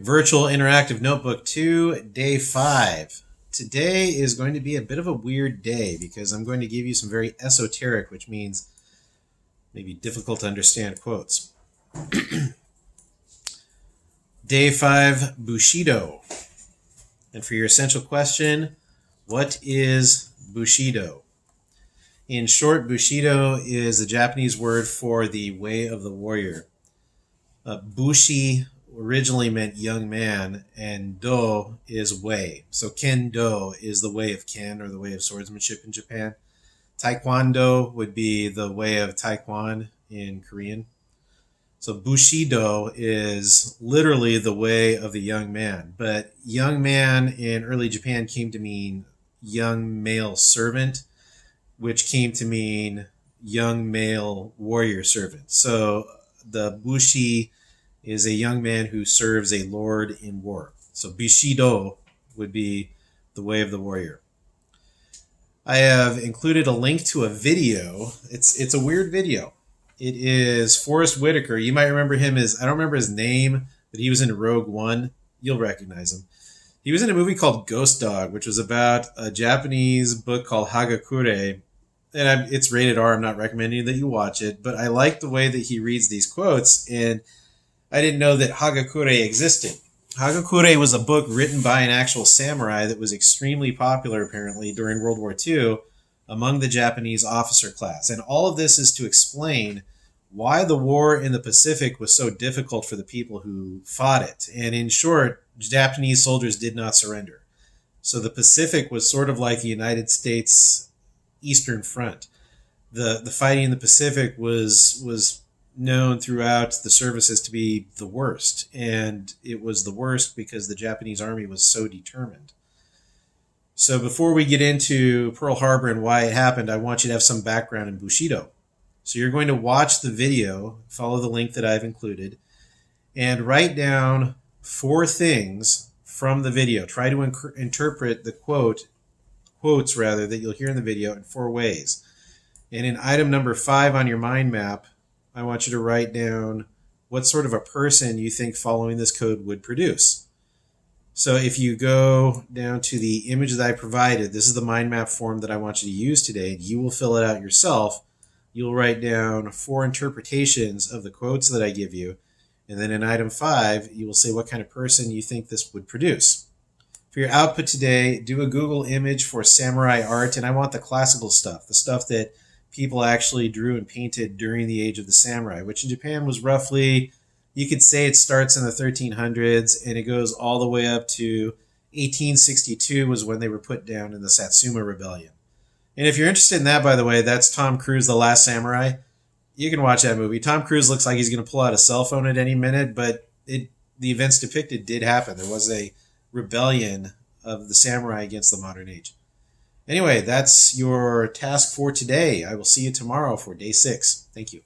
Virtual Interactive Notebook 2, Day 5. Today is going to be a bit of a weird day because I'm going to give you some very esoteric, which means maybe difficult to understand quotes. Day 5, Bushido. And for your essential question, what is Bushido? In short, Bushido is the Japanese word for the way of the warrior. Bushi originally meant young man, and do is way. So kendo is the way of ken, or the way of swordsmanship in Japan. Taekwondo would be the way of taekwon in Korean. So bushido is literally the way of the young man. But young man in early Japan came to mean young male servant, which came to mean young male warrior servant. So the bushi is a young man who serves a lord in war. So Bushido would be the way of the warrior. I have included a link to a video. It's a weird video. It is Forrest Whitaker. You might remember him as, I don't remember his name, but he was in Rogue One. You'll recognize him. He was in a movie called Ghost Dog, which was about a Japanese book called Hagakure. And it's rated R. I'm not recommending that you watch it, but I like the way that he reads these quotes, and I didn't know that Hagakure existed. Hagakure was a book written by an actual samurai that was extremely popular, apparently, during World War II among the Japanese officer class. And all of this is to explain why the war in the Pacific was so difficult for the people who fought it. And in short, Japanese soldiers did not surrender. So the Pacific was sort of like the United States Eastern Front. The fighting in the Pacific was known throughout the services to be the worst, and it was the worst because the Japanese army was so determined. So before we get into Pearl Harbor and why it happened, I want you to have some background in Bushido. So you're going to watch the video, follow the link that I've included, and write down 4 things from the video. Try to interpret the quotes that you'll hear in the video in 4 ways. And in item number 5 on your mind map, I want you to write down what sort of a person you think following this code would produce. So if you go down to the image that I provided, this is the mind map form that I want you to use today. You will fill it out yourself. You'll write down 4 interpretations of the quotes that I give you. And then in item 5, you will say what kind of person you think this would produce. For your output today, do a Google image for samurai art. And I want the classical stuff, the stuff that people actually drew and painted during the age of the samurai, which in Japan was roughly, you could say it starts in the 1300s and it goes all the way up to 1862 was when they were put down in the Satsuma Rebellion. And if you're interested in that, by the way, that's Tom Cruise, The Last Samurai. You can watch that movie. Tom Cruise looks like he's going to pull out a cell phone at any minute, but the events depicted did happen. There was a rebellion of the samurai against the modern age. Anyway, that's your task for today. I will see you tomorrow for day 6. Thank you.